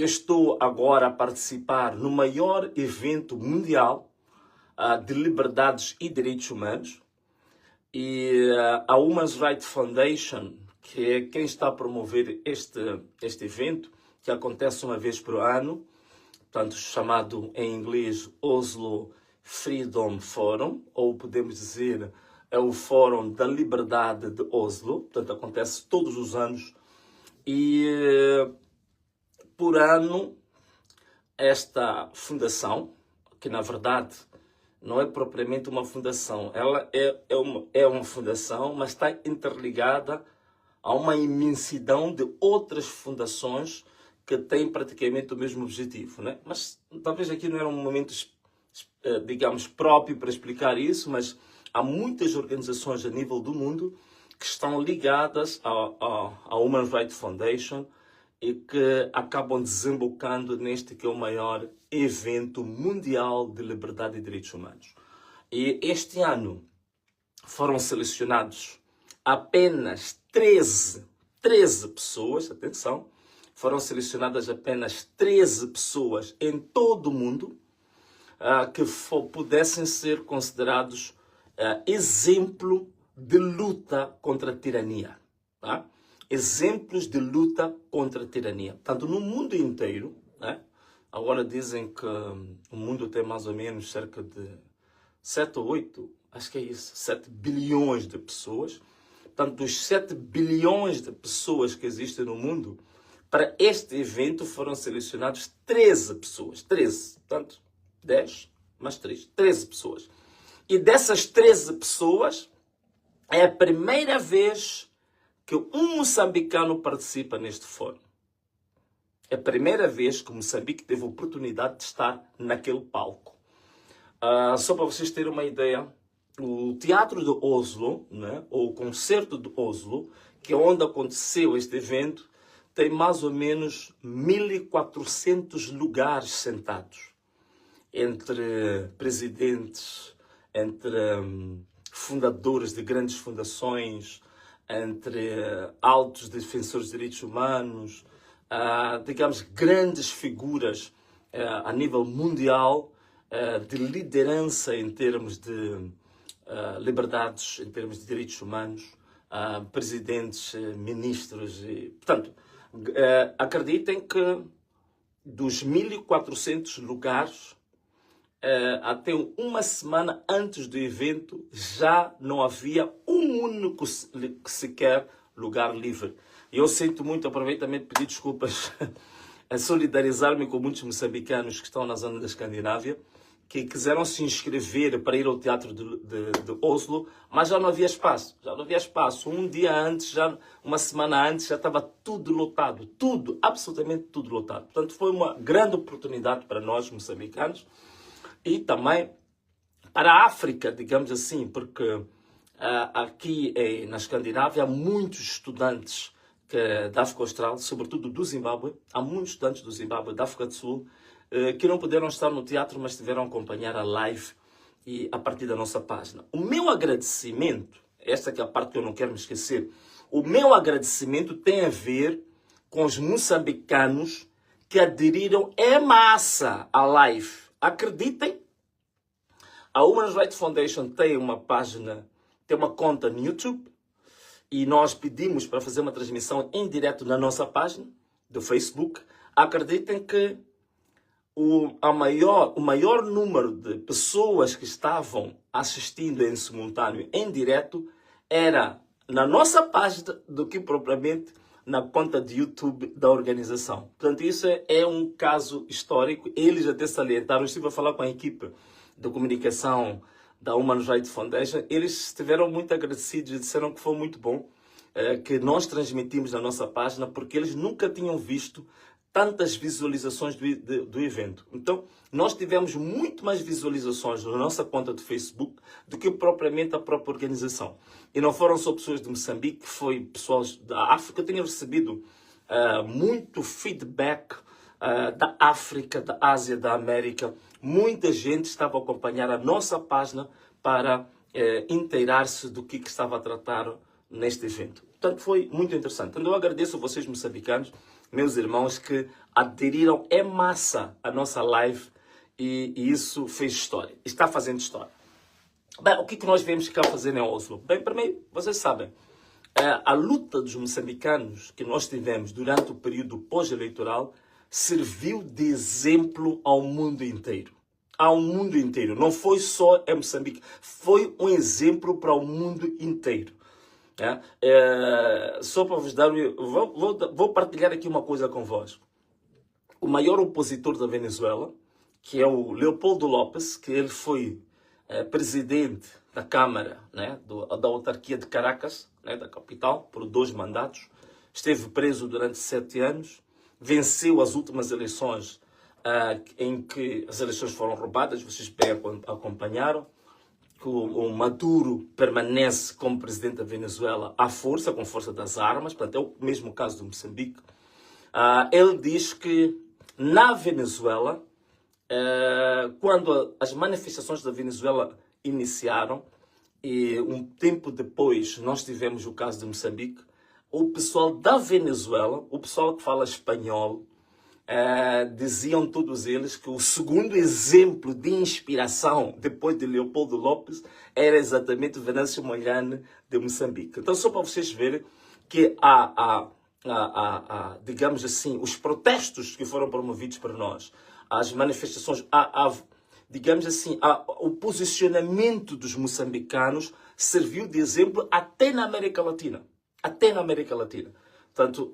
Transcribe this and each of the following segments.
eu estou agora a participar no maior evento mundial de liberdades e direitos humanos. E a Human Rights Foundation, que é quem está a promover este evento, que acontece uma vez por ano, portanto, chamado em inglês Oslo Freedom Forum, ou podemos dizer é o Fórum da Liberdade de Oslo, portanto, acontece todos os anos. E por ano, esta fundação, que na verdade não é propriamente uma fundação, ela é uma fundação, mas está interligada a uma imensidão de outras fundações que têm praticamente o mesmo objetivo, né? Mas talvez aqui não era um momento, digamos, próprio para explicar isso, mas há muitas organizações a nível do mundo que estão ligadas à Human Rights Foundation e que acabam desembocando neste que é o maior evento mundial de liberdade e direitos humanos. E este ano foram selecionados apenas 13 pessoas, atenção, foram selecionadas apenas 13 pessoas em todo o mundo que pudessem ser considerados exemplo de luta contra a tirania, tá? Exemplos de luta contra a tirania. Portanto, no mundo inteiro, né? Agora dizem que o mundo tem mais ou menos cerca de 7 ou 8, acho que é isso, 7 bilhões de pessoas. Portanto, dos 7 bilhões de pessoas que existem no mundo, para este evento foram selecionados 13 pessoas. 13, portanto, 10 mais 3, 13 pessoas. E dessas 13 pessoas, é a primeira vez que um moçambicano participa neste fórum. É a primeira vez que Moçambique teve a oportunidade de estar naquele palco. Só para vocês terem uma ideia, o Teatro de Oslo, né, ou o Concerto de Oslo, que é onde aconteceu este evento, tem mais ou menos 1.400 lugares sentados. Entre presidentes, entre fundadores de grandes fundações, entre altos defensores de direitos humanos, digamos, grandes figuras a nível mundial de liderança em termos de liberdades, em termos de direitos humanos, presidentes, ministros. Portanto, acreditem que dos 1.400 lugares, até uma semana antes do evento, já não havia um único sequer lugar livre. Eu sinto muito, aproveito também de pedir desculpas, a solidarizar-me com muitos moçambicanos que estão na zona da Escandinávia, que quiseram se inscrever para ir ao Teatro de Oslo, mas já não havia espaço. Já não havia espaço. Um dia antes, uma semana antes, já estava tudo lotado. Tudo, absolutamente tudo lotado. Portanto, foi uma grande oportunidade para nós, moçambicanos, e também para a África, digamos assim, porque aqui na Escandinávia há muitos estudantes da África Austral, sobretudo do Zimbábue, há muitos estudantes do Zimbábue, da África do Sul, que não puderam estar no teatro, mas tiveram a acompanhar a live e a partir da nossa página. O meu agradecimento, esta que é a parte que eu não quero me esquecer, o meu agradecimento tem a ver com os moçambicanos que aderiram em massa à live. Acreditem, a Human Rights Foundation tem uma página, tem uma conta no YouTube, e nós pedimos para fazer uma transmissão em direto na nossa página do Facebook. Acreditem que o maior número de pessoas que estavam assistindo em simultâneo, em direto, era na nossa página do que propriamente na conta de YouTube da organização. Portanto, isso é um caso histórico. Eles até salientaram, eu estive a falar com a equipe de comunicação da Human Rights Foundation, eles estiveram muito agradecidos e disseram que foi muito bom que nós transmitimos na nossa página, porque eles nunca tinham visto tantas visualizações do evento. Então, nós tivemos muito mais visualizações na nossa conta do Facebook do que propriamente a própria organização. E não foram só pessoas de Moçambique, foi pessoal da África. Eu tenho recebido muito feedback da África, da Ásia, da América. Muita gente estava a acompanhar a nossa página para inteirar-se do que estava a tratar neste evento. Portanto, foi muito interessante. Então, eu agradeço a vocês, moçambicanos, meus irmãos, que aderiram em massa à nossa live e isso fez história, está fazendo história. Bem, o que nós vemos cá fazer em Oslo? Bem, primeiro, vocês sabem, a luta dos moçambicanos que nós tivemos durante o período pós-eleitoral serviu de exemplo ao mundo inteiro. Ao mundo inteiro. Não foi só em Moçambique, foi um exemplo para o mundo inteiro. Só para vos dar, vou partilhar aqui uma coisa convosco. O maior opositor da Venezuela, que é o Leopoldo López, que ele foi presidente da Câmara, da autarquia de Caracas, da capital, por 2 mandatos, esteve preso durante 7 anos, venceu as últimas eleições em que as eleições foram roubadas, vocês bem acompanharam, que o Maduro permanece como presidente da Venezuela à força, com força das armas, portanto é o mesmo caso do Moçambique. Ele diz que na Venezuela, quando as manifestações da Venezuela iniciaram, e um tempo depois nós tivemos o caso de Moçambique, o pessoal da Venezuela, o pessoal que fala espanhol, diziam todos eles que o segundo exemplo de inspiração depois de Leopoldo López era exatamente Venâncio Mondlane de Moçambique. Então, só para vocês verem que digamos assim, os protestos que foram promovidos por nós, as manifestações, digamos assim, o posicionamento dos moçambicanos serviu de exemplo até na América Latina. Até na América Latina. Portanto,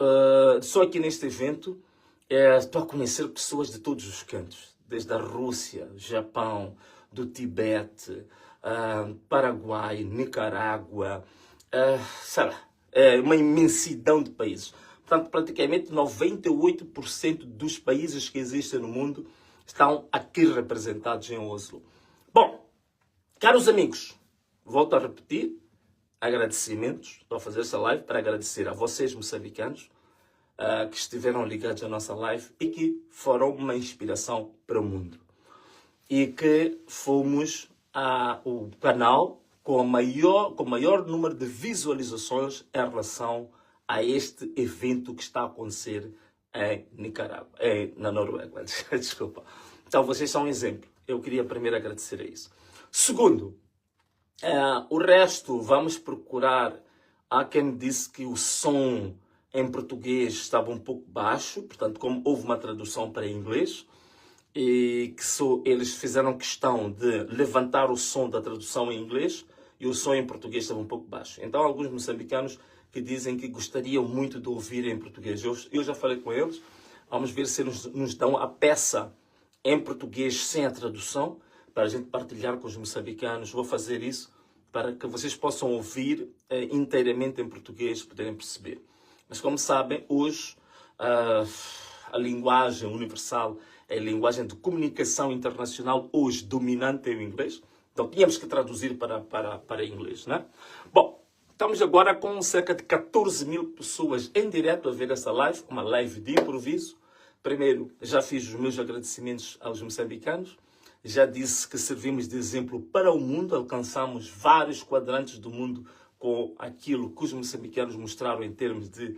só aqui neste evento, estou a conhecer pessoas de todos os cantos, desde a Rússia, Japão, do Tibete, Paraguai, Nicarágua, sei lá, uma imensidão de países. Portanto, praticamente 98% dos países que existem no mundo estão aqui representados em Oslo. Bom, caros amigos, volto a repetir, agradecimentos. Estou a fazer essa live para agradecer a vocês, moçambicanos, que estiveram ligados à nossa live e que foram uma inspiração para o mundo. E que fomos o canal com o maior número de visualizações em relação a este evento que está a acontecer em Nicarágua, na Noruega. Desculpa. Então, vocês são um exemplo. Eu queria primeiro agradecer a isso. Segundo, o resto vamos procurar. Há quem me disse que o som em português estava um pouco baixo, portanto, como houve uma tradução para inglês, e que eles fizeram questão de levantar o som da tradução em inglês e o som em português estava um pouco baixo. Então, alguns moçambicanos que dizem que gostariam muito de ouvir em português. Eu já falei com eles, vamos ver se eles nos dão a peça em português sem a tradução, para a gente partilhar com os moçambicanos. Vou fazer isso para que vocês possam ouvir inteiramente em português, poderem perceber. Mas como sabem, hoje a linguagem universal é a linguagem de comunicação internacional, hoje dominante é o inglês. Então tínhamos que traduzir para inglês, né? Bom, estamos agora com cerca de 14.000 pessoas em direto a ver essa live, uma live de improviso. Primeiro, já fiz os meus agradecimentos aos moçambicanos. Já disse que servimos de exemplo para o mundo, alcançamos vários quadrantes do mundo com aquilo que os moçambicanos mostraram em termos de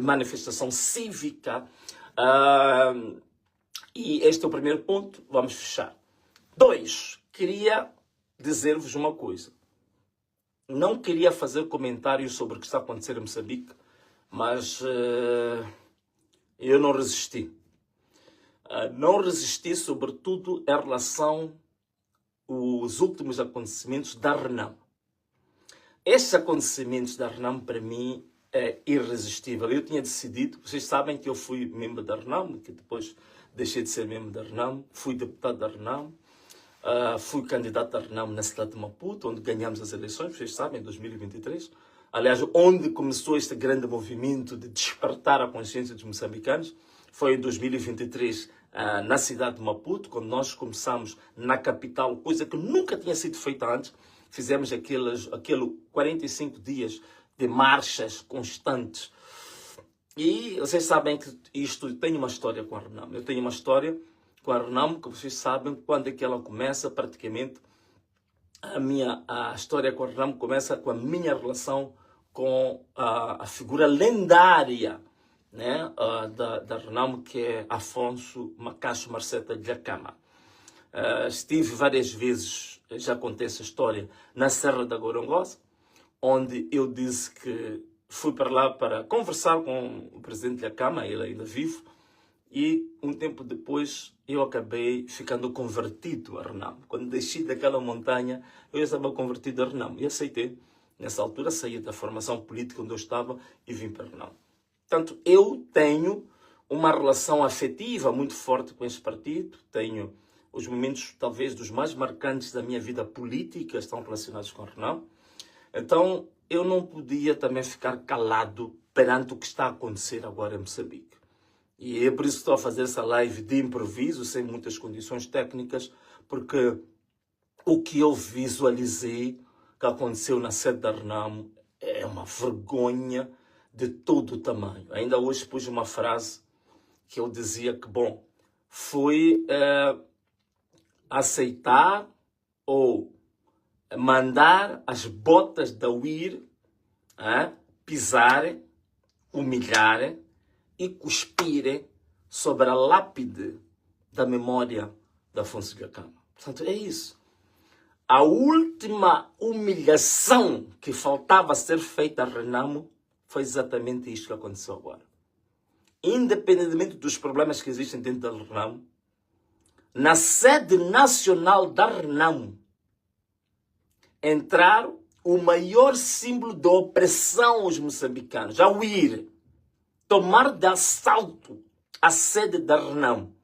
manifestação cívica. E este é o primeiro ponto, vamos fechar. 2, queria dizer-vos uma coisa. Não queria fazer comentários sobre o que está a acontecer em Moçambique, mas eu não resisti. Não resisti, sobretudo, em relação aos últimos acontecimentos da RENAM. Estes acontecimentos da RENAM, para mim, é irresistível. Eu tinha decidido, vocês sabem que eu fui membro da RENAM, que depois deixei de ser membro da RENAM, fui deputado da RENAM, fui candidato da RENAM na cidade de Maputo, onde ganhamos as eleições, vocês sabem, em 2023. Aliás, onde começou este grande movimento de despertar a consciência dos moçambicanos, foi em 2023, na cidade de Maputo, quando nós começamos na capital, coisa que nunca tinha sido feita antes. Fizemos aqueles 45 dias de marchas constantes. E vocês sabem que isto tem uma história com a RENAM. Eu tenho uma história com a RENAM, que vocês sabem quando é que ela começa, praticamente. A história com a RENAM começa com a minha relação com a figura lendária né, da Renamo, que é Afonso Macacho Marceta de Acama. Estive várias vezes, já contei essa história, na Serra da Gorongosa, onde eu disse que fui para lá para conversar com o presidente da Câmara, ele ainda vivo, e um tempo depois eu acabei ficando convertido a Renamo. Quando desci daquela montanha, eu estava convertido a Renamo e aceitei. Nessa altura saí da formação política onde eu estava e vim para Renamo. Portanto, eu tenho uma relação afetiva muito forte com esse partido, tenho os momentos talvez dos mais marcantes da minha vida política estão relacionados com a Renamo. Então, eu não podia também ficar calado perante o que está a acontecer agora em Moçambique. E é por isso que estou a fazer essa live de improviso, sem muitas condições técnicas, porque o que eu visualizei que aconteceu na sede da Renamo é uma vergonha de todo o tamanho. Ainda hoje pus uma frase que eu dizia que, bom, foi aceitar ou mandar as botas da UIR pisarem, humilharem e cuspirem sobre a lápide da memória de Afonso de Acama. Portanto, é isso. A última humilhação que faltava ser feita a Renamo foi exatamente isto que aconteceu agora. Independentemente dos problemas que existem dentro da Renamo, na sede nacional da Renamo, entrar o maior símbolo de opressão aos moçambicanos, a UIR, tomar de assalto a sede da Renamo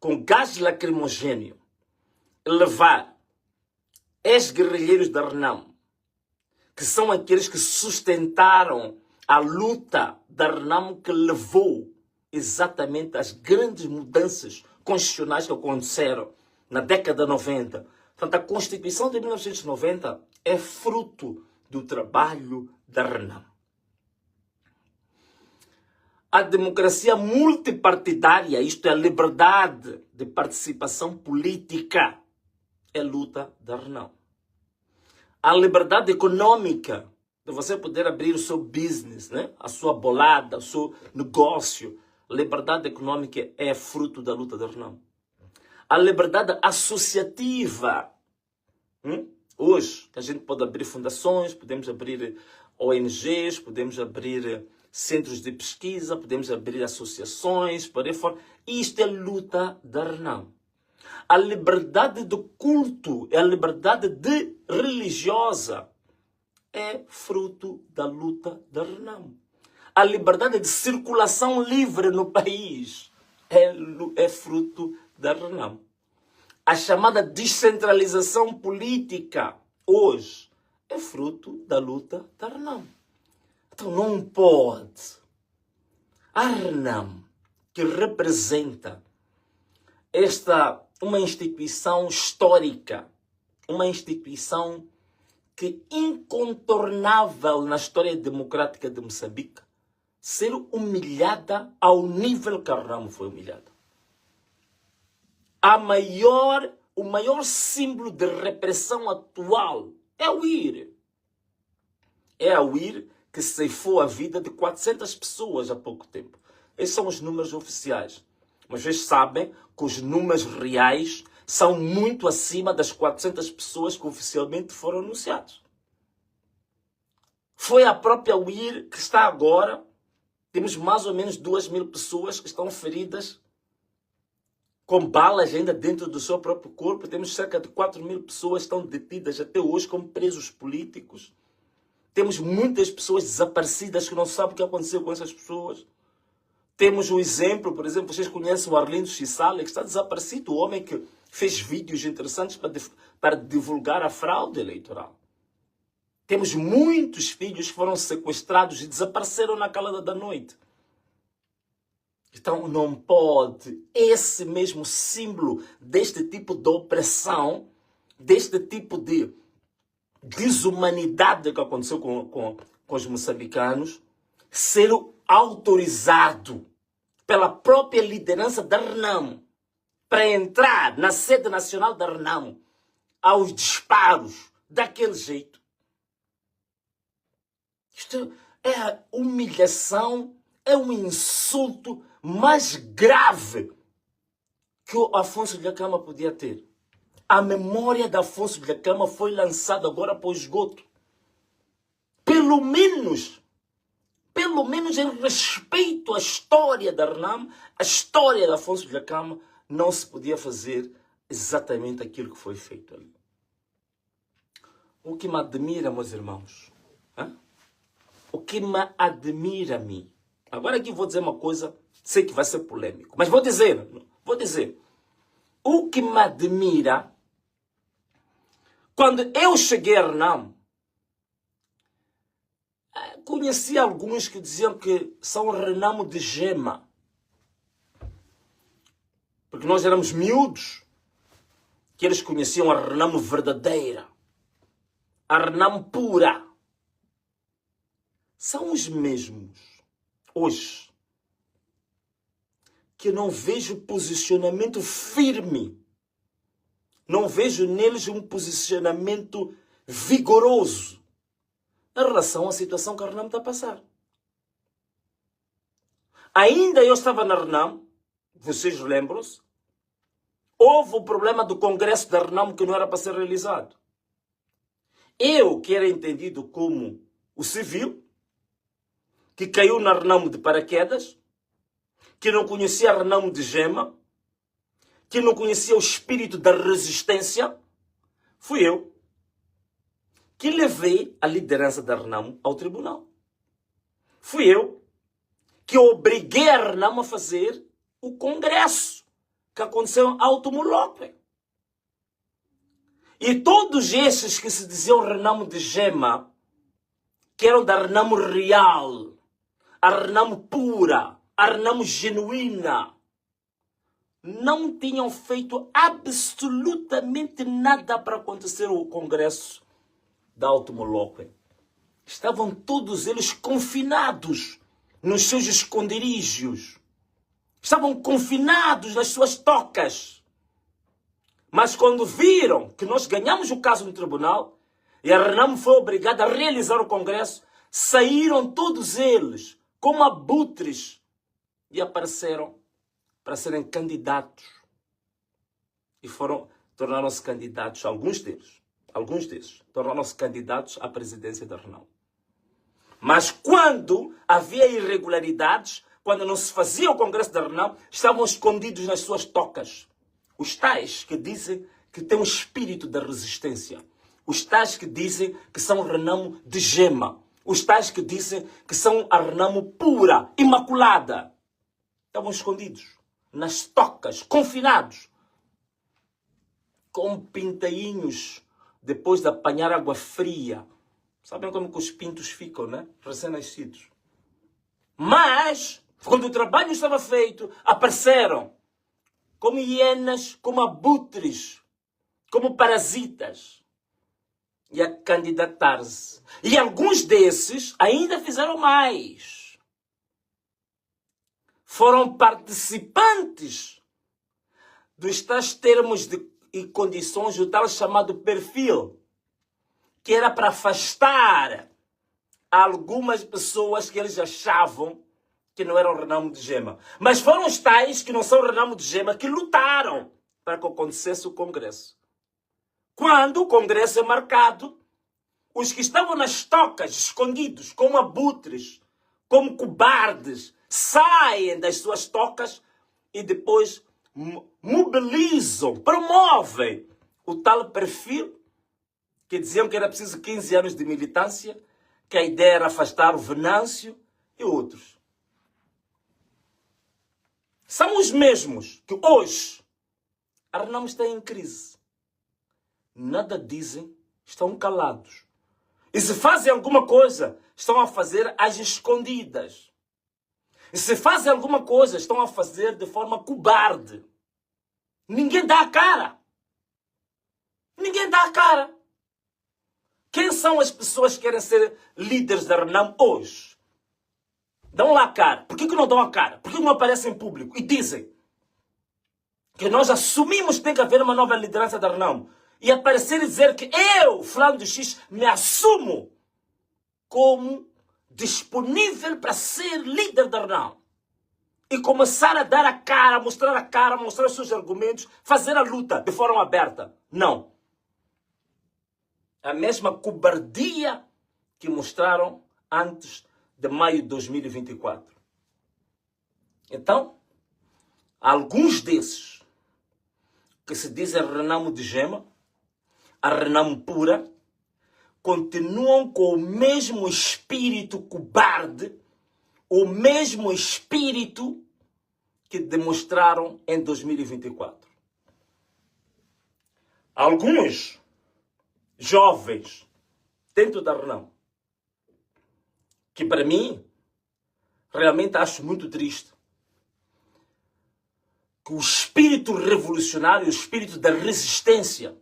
com gás lacrimogêneo, levar ex-guerrilheiros da Renamo, que são aqueles que sustentaram a luta da Renamo que levou exatamente às grandes mudanças constitucionais que aconteceram na década de 90. Portanto, a Constituição de 1990 é fruto do trabalho da Renamo. A democracia multipartidária, isto é, a liberdade de participação política, é luta da Renamo. A liberdade econômica, de você poder abrir o seu business, né? A sua bolada, o seu negócio, liberdade econômica é fruto da luta da Renamo. A liberdade associativa. Hoje, a gente pode abrir fundações, podemos abrir ONGs, podemos abrir centros de pesquisa, podemos abrir associações, por aí fora. Isto é luta da Renamo. A liberdade do culto, a liberdade religiosa é fruto da luta da Renamo. A liberdade de circulação livre no país é fruto da Renamo. A chamada descentralização política, hoje, é fruto da luta da Renamo. Então não pode. A Renamo, que representa uma instituição histórica, uma instituição que é incontornável na história democrática de Moçambique, ser humilhada ao nível que a Renamo foi humilhada. O maior símbolo de repressão atual é a UIR. É a UIR que ceifou a vida de 400 pessoas há pouco tempo. Esses são os números oficiais. Mas vocês sabem que os números reais são muito acima das 400 pessoas que oficialmente foram anunciadas. Foi a própria UIR que está agora. Temos mais ou menos 2.000 pessoas que estão feridas com balas ainda dentro do seu próprio corpo. Temos cerca de 4.000 pessoas que estão detidas até hoje como presos políticos. Temos muitas pessoas desaparecidas que não sabem o que aconteceu com essas pessoas. Temos um exemplo, por exemplo, vocês conhecem o Arlindo Chisale, que está desaparecido, o homem que fez vídeos interessantes para divulgar a fraude eleitoral. Temos muitos filhos que foram sequestrados e desapareceram na calada da noite. Então não pode esse mesmo símbolo deste tipo de opressão, deste tipo de desumanidade que aconteceu com os moçambicanos, ser autorizado pela própria liderança da Renamo para entrar na sede nacional da Renamo aos disparos daquele jeito. Isto é a humilhação, é um insulto mais grave que o Afonso Dhlakama podia ter. A memória de Afonso Dhlakama foi lançada agora para o esgoto. Pelo menos em respeito à história da RENAM, a história de Afonso Dhlakama, não se podia fazer exatamente aquilo que foi feito ali. O que me admira, meus irmãos, o que me admira a mim, agora aqui vou dizer uma coisa, sei que vai ser polêmico, mas vou dizer, o que me admira, quando eu cheguei a RENAM, conheci alguns que diziam que são RENAM de gema. Porque nós éramos miúdos, que eles conheciam a RENAM verdadeira, a RENAM pura. São os mesmos, hoje, que não vejo posicionamento firme. Não vejo neles um posicionamento vigoroso em relação à situação que a RENAM está a passar. Ainda eu estava na RENAM, vocês lembram-se, houve o problema do congresso da RENAM que não era para ser realizado. Eu, que era entendido como o civil, que caiu na RENAM de paraquedas, que não conhecia a RENAM de gema, que não conhecia o espírito da resistência, fui eu que levei a liderança da RENAM ao tribunal. Fui eu que obriguei a RENAM a fazer o congresso que aconteceu em Alto Molope. E todos esses que se diziam RENAM de gema, que eram da RENAM real, a RENAM pura, a RENAM genuína, não tinham feito absolutamente nada para acontecer o congresso da Alto Molope. Estavam todos eles confinados nos seus esconderijos. Estavam confinados nas suas tocas. Mas quando viram que nós ganhamos o caso no tribunal e a RENAM foi obrigada a realizar o congresso, saíram todos eles como abutres e apareceram para serem candidatos. E tornaram-se candidatos, alguns desses, tornaram-se candidatos à presidência da RENAM. Mas quando havia irregularidades, quando não se fazia o congresso da RENAM, estavam escondidos nas suas tocas. Os tais que dizem que têm um espírito da resistência. Os tais que dizem que são RENAM de gema. Os tais que dizem que são a RENAM pura, imaculada. Estavam escondidos nas tocas, confinados, com pintainhos, depois de apanhar água fria. Sabem como que os pintos ficam, né? Recém-nascidos. Mas, quando o trabalho estava feito, apareceram como hienas, como abutres, como parasitas, e a candidatar-se. E alguns desses ainda fizeram mais. Foram participantes dos tais termos e condições do tal chamado perfil, que era para afastar algumas pessoas que eles achavam que não eram RENAM de gema. Mas foram os tais que não são RENAM de gema que lutaram para que acontecesse o congresso. Quando o congresso é marcado, os que estavam nas tocas, escondidos, como abutres, como cobardes, saem das suas tocas e depois mobilizam, promovem o tal perfil que diziam que era preciso 15 anos de militância, que a ideia era afastar o Venâncio e outros. São os mesmos que hoje a RENAM está em crise. Nada dizem, estão calados. E se fazem alguma coisa, estão a fazer às escondidas. E se fazem alguma coisa, estão a fazer de forma cobarde. Ninguém dá a cara. Ninguém dá a cara. Quem são as pessoas que querem ser líderes da RENAM hoje? Dão lá a cara. Por que não dão a cara? Por que não aparecem em público e dizem que nós assumimos que tem que haver uma nova liderança da RENAM e aparecer e dizer que eu, fulano de X, me assumo como disponível para ser líder da Renamo e começar a dar a cara, mostrar os seus argumentos, fazer a luta de forma aberta. Não. A mesma cobardia que mostraram antes de maio de 2024. Então, alguns desses que se dizem Renamo de Gema, a Renamo pura, continuam com o mesmo espírito cobarde, o mesmo espírito que demonstraram em 2024. Alguns jovens dentro da Renamo, que para mim, realmente acho muito triste, que o espírito revolucionário, o espírito da resistência,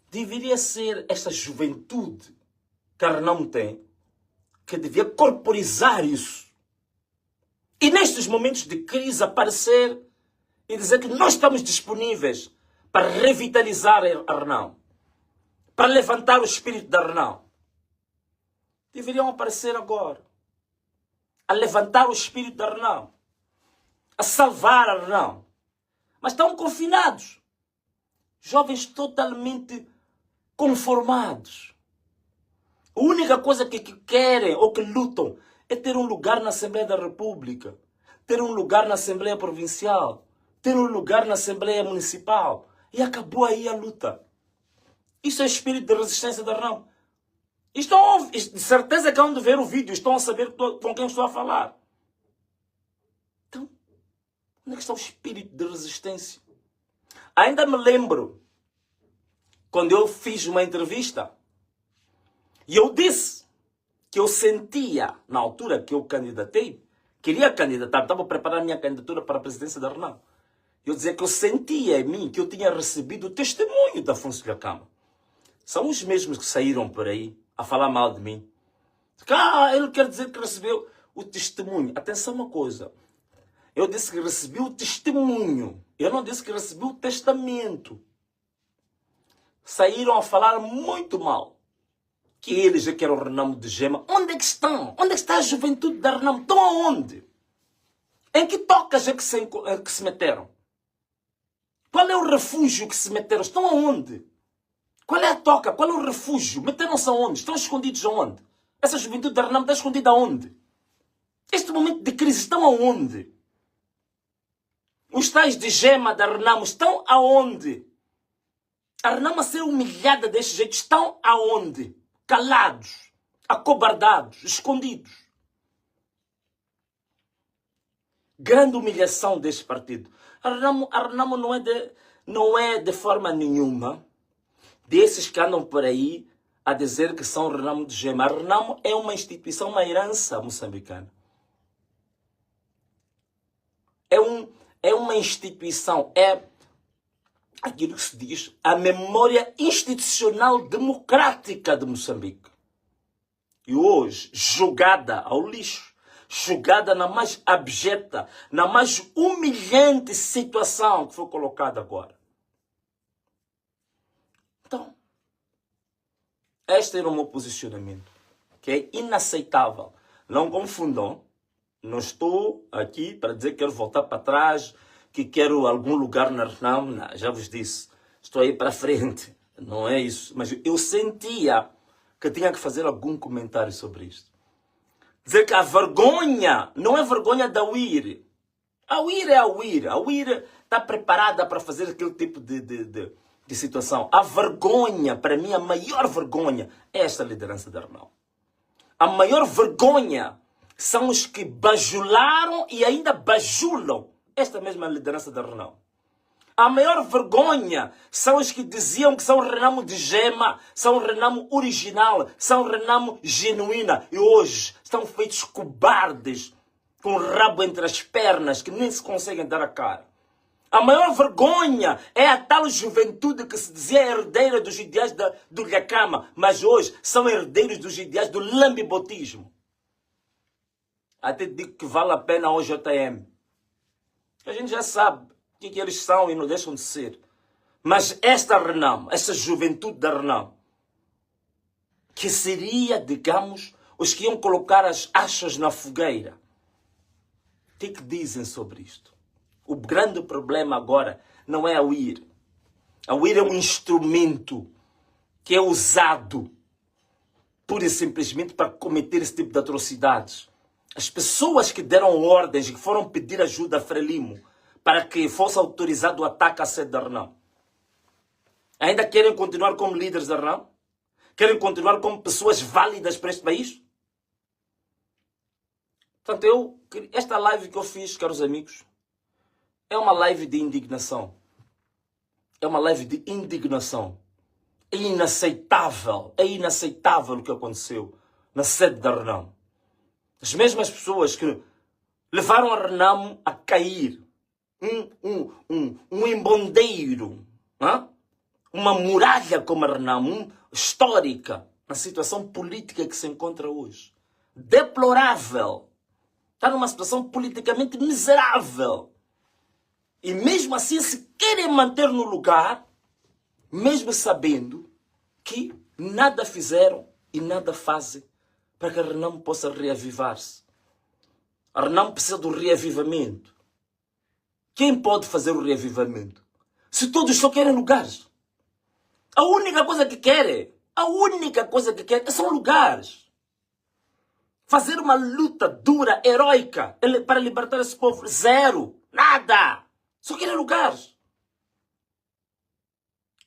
deveria ser esta juventude que a Renamo tem, que devia corporizar isso. E nestes momentos de crise aparecer e dizer que nós estamos disponíveis para revitalizar a Renamo, para levantar o espírito da Renamo. Deveriam aparecer agora, a levantar o espírito da Renamo, a salvar a Renamo. Mas estão confinados. Jovens totalmente conformados. A única coisa que querem ou que lutam é ter um lugar na Assembleia da República, ter um lugar na Assembleia Provincial, ter um lugar na Assembleia Municipal. E acabou aí a luta. Isso é espírito de resistência da Renamo. Estão, de certeza que vão de ver o vídeo, estão a saber com quem estou a falar. Então, onde é que está o espírito de resistência? Ainda me lembro, quando eu fiz uma entrevista, e eu disse que eu sentia, na altura que eu candidatei, queria candidatar, estava a preparar a minha candidatura para a presidência da Renamo. Eu dizia que eu sentia em mim que eu tinha recebido o testemunho da Afonso Dhlakama. São os mesmos que saíram por aí a falar mal de mim. Ele quer dizer que recebeu o testemunho. Atenção uma coisa. Eu disse que recebi o testemunho. Eu não disse que recebi o testamento. Saíram a falar muito mal. Que eles já querem o Renamo de Gema. Onde é que estão? Onde é que está a juventude da Renamo? Estão aonde? Em que tocas é que se meteram? Qual é o refúgio que se meteram? Estão aonde? Qual é a toca? Qual é o refúgio? Meteram-se aonde? Estão escondidos aonde? Essa juventude da Renamo está escondida aonde? Este momento de crise estão aonde? Os tais de Gema da Renamo estão aonde? A Renamo a ser humilhada deste jeito estão aonde? Calados, acobardados, escondidos. Grande humilhação deste partido. A Renamo não é de forma nenhuma desses que andam por aí a dizer que são Renamo de Gema. A Renamo é uma instituição, uma herança moçambicana. É uma instituição, é aquilo que se diz a memória institucional democrática de Moçambique. E hoje, jogada ao lixo, jogada na mais abjeta, na mais humilhante situação que foi colocada agora. Então, este era o meu posicionamento, que é inaceitável. Não confundam, não estou aqui para dizer que quero voltar para trás, que quero algum lugar na Renamo. Não, já vos disse, estou aí para frente, não é isso. Mas eu sentia que tinha que fazer algum comentário sobre isto. Dizer que a vergonha não é vergonha da UIR. A UIR é a UIR. A UIR está preparada para fazer aquele tipo de situação. A vergonha, para mim, a maior vergonha é esta liderança da Renamo. A maior vergonha são os que bajularam e ainda bajulam esta mesma liderança da Renamo. A maior vergonha são os que diziam que são Renamo de Gema, são Renamo original, são Renamo genuína. E hoje estão feitos cobardes, com o rabo entre as pernas, que nem se conseguem dar a cara. A maior vergonha é a tal juventude que se dizia herdeira dos ideais do Dhlakama, mas hoje são herdeiros dos ideais do lambibotismo. Até digo que vale a pena ao JM. A gente já sabe o que eles são e não deixam de ser. Mas esta Renamo, esta juventude da Renamo, que seria, digamos, os que iam colocar as achas na fogueira. O que dizem sobre isto? O grande problema agora não é a UIR. A UIR é um instrumento que é usado pura e simplesmente para cometer esse tipo de atrocidades. As pessoas que deram ordens e que foram pedir ajuda a Frelimo para que fosse autorizado o ataque à sede da Renamo, ainda querem continuar como líderes da Renamo? Querem continuar como pessoas válidas para este país? Portanto, esta live que eu fiz, caros amigos, é uma live de indignação. É uma live de indignação. É inaceitável o que aconteceu na sede da Renamo. As mesmas pessoas que levaram a Renamo a cair, um embondeiro, uma muralha como a Renamo, histórica, na situação política que se encontra hoje. Deplorável. Está numa situação politicamente miserável. E mesmo assim se querem manter no lugar, mesmo sabendo que nada fizeram e nada fazem para que a Renamo possa reavivar-se. A Renamo precisa do reavivamento. Quem pode fazer o reavivamento? Se todos só querem lugares. A única coisa que querem são lugares. Fazer uma luta dura, heróica, para libertar esse povo. Zero. Nada. Só querem lugares.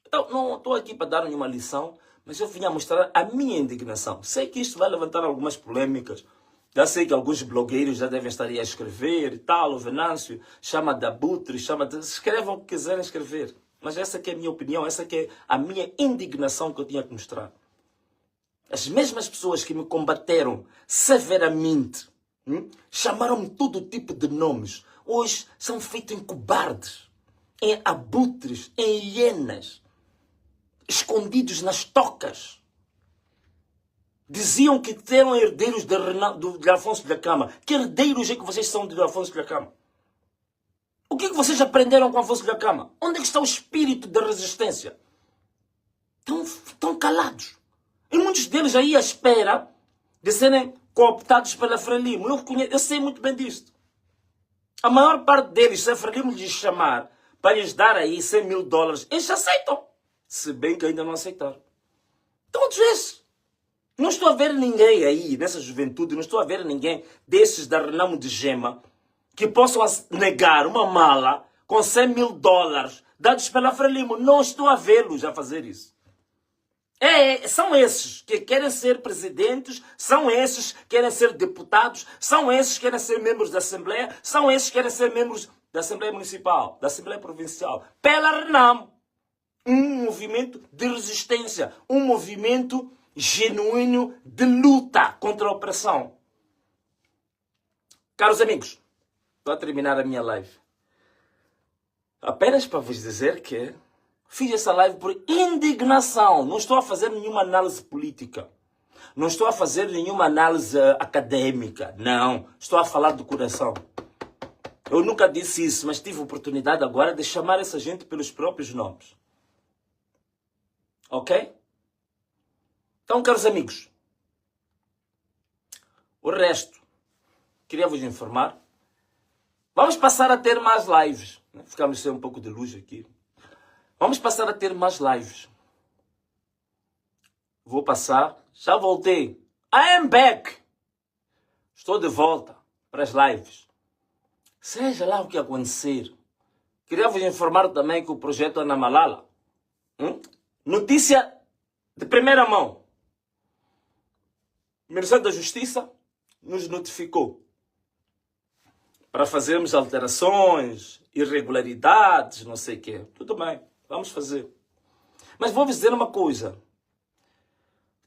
Então, não estou aqui para dar nenhuma lição, mas eu vim a mostrar a minha indignação. Sei que isto vai levantar algumas polêmicas. Já sei que alguns blogueiros já devem estar aí a escrever e tal. O Venâncio chama de abutre, escrevam o que quiserem escrever. Mas essa que é a minha opinião, essa que é a minha indignação que eu tinha que mostrar. As mesmas pessoas que me combateram severamente, chamaram-me todo tipo de nomes, hoje são feitos em cobardes, em abutres, em hienas, escondidos nas tocas. Diziam que eram herdeiros de Afonso de Acama. Que herdeiros é que vocês são de Afonso de Acama? O que é que vocês aprenderam com Afonso de Acama? Onde é que está o espírito da resistência? Estão calados. E muitos deles aí à espera de serem cooptados pela Frelimo. Eu sei muito bem disto. A maior parte deles, se a Frelimo lhes chamar para lhes dar aí 100 mil dólares, eles aceitam. Se bem que ainda não aceitaram. Todos esses. Não estou a ver ninguém aí, nessa juventude, não estou a ver ninguém desses da Renamo de Gema que possam negar uma mala com 100 mil dólares dados pela Frelimo. Não estou a vê-los a fazer isso. São esses que querem ser presidentes, são esses que querem ser deputados, são esses que querem ser membros da Assembleia, são esses que querem ser membros da Assembleia Municipal, da Assembleia Provincial, pela Renamo. Um movimento de resistência, um movimento genuíno de luta contra a opressão. Caros amigos, estou a terminar a minha live. Apenas para vos dizer que fiz essa live por indignação. Não estou a fazer nenhuma análise política. Não estou a fazer nenhuma análise acadêmica. Não. Estou a falar do coração. Eu nunca disse isso, mas tive a oportunidade agora de chamar essa gente pelos próprios nomes. Ok? Então, caros amigos, o resto, queria vos informar. Vamos passar a ter mais lives. Ficamos sem um pouco de luz aqui. Vamos passar a ter mais lives. Vou passar. Já voltei. I am back. Estou de volta para as lives. Seja lá o que acontecer. Queria vos informar também que o projeto Ana Malala. Notícia de primeira mão. O Ministério da Justiça nos notificou para fazermos alterações, irregularidades, não sei o quê. Tudo bem. Vamos fazer. Mas vou dizer uma coisa.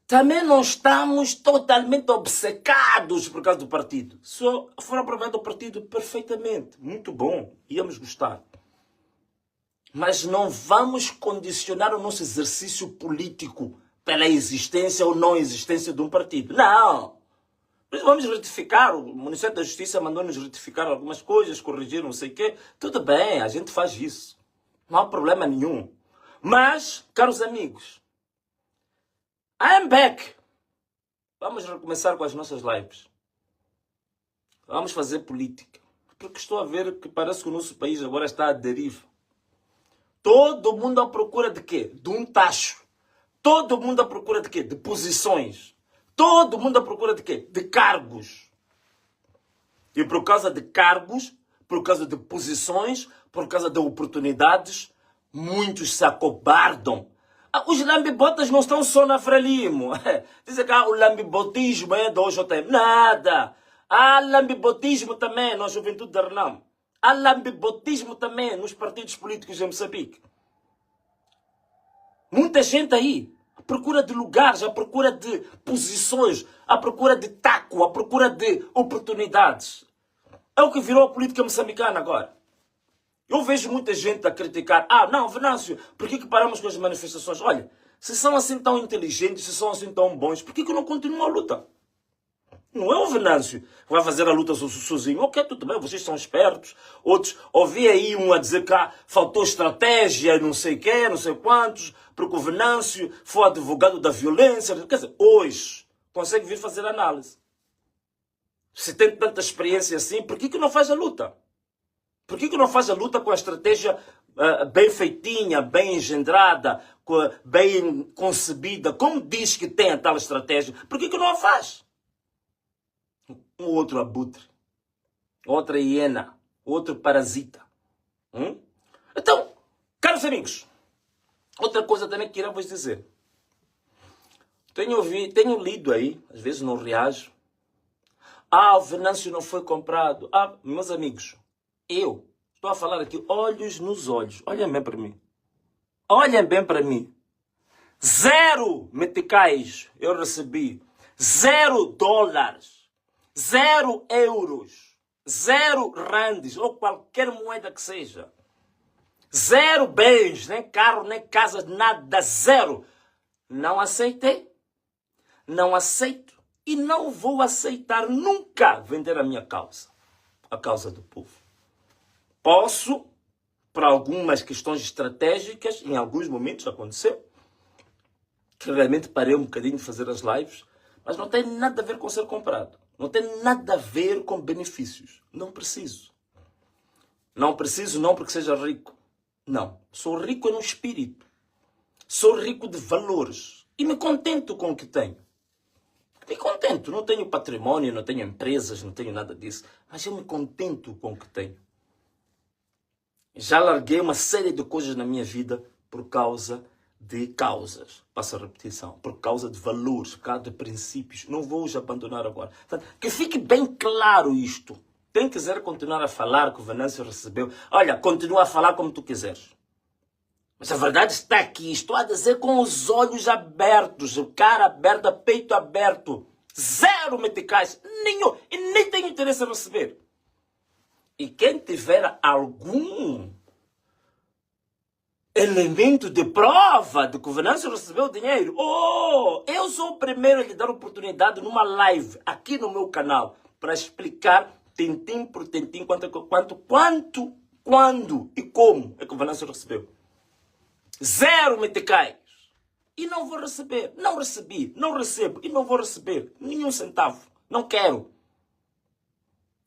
Também não estamos totalmente obcecados por causa do partido. Só foram aprovados o partido perfeitamente. Muito bom. Íamos gostar. Mas não vamos condicionar o nosso exercício político pela existência ou não existência de um partido. Não. Vamos retificar. O Ministério da Justiça mandou-nos retificar algumas coisas, corrigir não sei o quê. Tudo bem, a gente faz isso. Não há problema nenhum. Mas, caros amigos, I am back. Vamos recomeçar com as nossas lives. Vamos fazer política. Porque estou a ver que parece que o nosso país agora está à deriva. Todo mundo à procura de quê? De um tacho. Todo mundo à procura de quê? De posições. Todo mundo à procura de quê? De cargos. E por causa de cargos, por causa de posições, por causa de oportunidades, muitos se acobardam. Os lambibotas não estão só na Frelimo. Dizem que o lambibotismo é do OJM. Nada. Há lambibotismo também na Juventude da Renamo. Há lambibotismo também nos partidos políticos em Moçambique. Muita gente aí, à procura de lugares, à procura de posições, à procura de taco, à procura de oportunidades. É o que virou a política moçambicana agora. Eu vejo muita gente a criticar. Não, Venâncio, por que paramos com as manifestações? Olha, se são assim tão inteligentes, se são assim tão bons, por que não continuam a luta? Não é o Venâncio que vai fazer a luta sozinho. Ok, tudo bem, vocês são espertos. Outros, ouvi aí um a dizer que faltou estratégia, não sei quê, não sei quantos, porque o Venâncio foi advogado da violência. Quer dizer, hoje, consegue vir fazer análise. Se tem tanta experiência assim, por que não faz a luta? Por que não faz a luta com a estratégia bem feitinha, bem engendrada, bem concebida? Como diz que tem a tal estratégia? Por que não a faz? Um outro abutre, outra hiena, outro parasita. Então, caros amigos, outra coisa também que queria vos dizer. Tenho lido aí, às vezes não reajo. O Venâncio não foi comprado. Meus amigos, eu estou a falar aqui olhos nos olhos. Olhem bem para mim. Olhem bem para mim. 0 meticais eu recebi. 0 dólares. 0 euros, 0 randes, ou qualquer moeda que seja. 0 bens, nem carro, nem casa, nada, 0. Não aceitei, não aceito e não vou aceitar nunca vender a minha causa, a causa do povo. Posso, para algumas questões estratégicas, em alguns momentos aconteceu, que realmente parei um bocadinho de fazer as lives, mas não tem nada a ver com ser comprado. Não tem nada a ver com benefícios. Não preciso. Não preciso não porque seja rico. Não. Sou rico no espírito. Sou rico de valores. E me contento com o que tenho. Me contento. Não tenho patrimônio, não tenho empresas, não tenho nada disso. Mas eu me contento com o que tenho. Já larguei uma série de coisas na minha vida por causa de causas, passo a repetição, por causa de valores, por causa de princípios. Não vou os abandonar agora. Portanto, que fique bem claro isto. Quem quiser continuar a falar que o Venâncio recebeu, olha, continua a falar como tu quiseres. Mas a verdade está aqui. Estou a dizer com os olhos abertos, cara aberta, peito aberto. 0 meticais, nenhum. E nem tenho interesse em receber. E quem tiver algum elemento de prova de que o Venâncio recebeu dinheiro, eu sou o primeiro a lhe dar oportunidade numa live aqui no meu canal para explicar tentim por tentim quando e como é que o Venâncio recebeu. 0 meticais. E não vou receber. Não recebi, não recebo e não vou receber nenhum centavo. Não quero.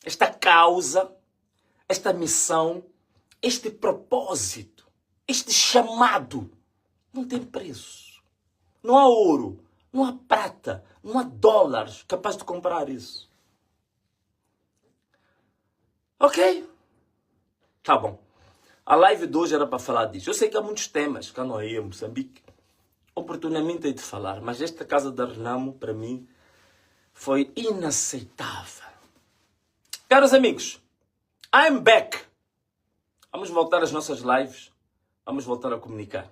Esta causa, esta missão, este propósito, este chamado não tem preço. Não há ouro, não há prata, não há dólares capaz de comprar isso. Ok? Tá bom. A live de hoje era para falar disso. Eu sei que há muitos temas que não aí em Moçambique. Oportunamente hei de falar, mas esta casa da Renamo, para mim, foi inaceitável. Caros amigos, I'm back. Vamos voltar às nossas lives. Vamos voltar a comunicar.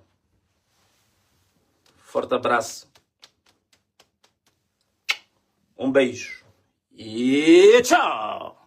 Forte abraço. Um beijo. E tchau.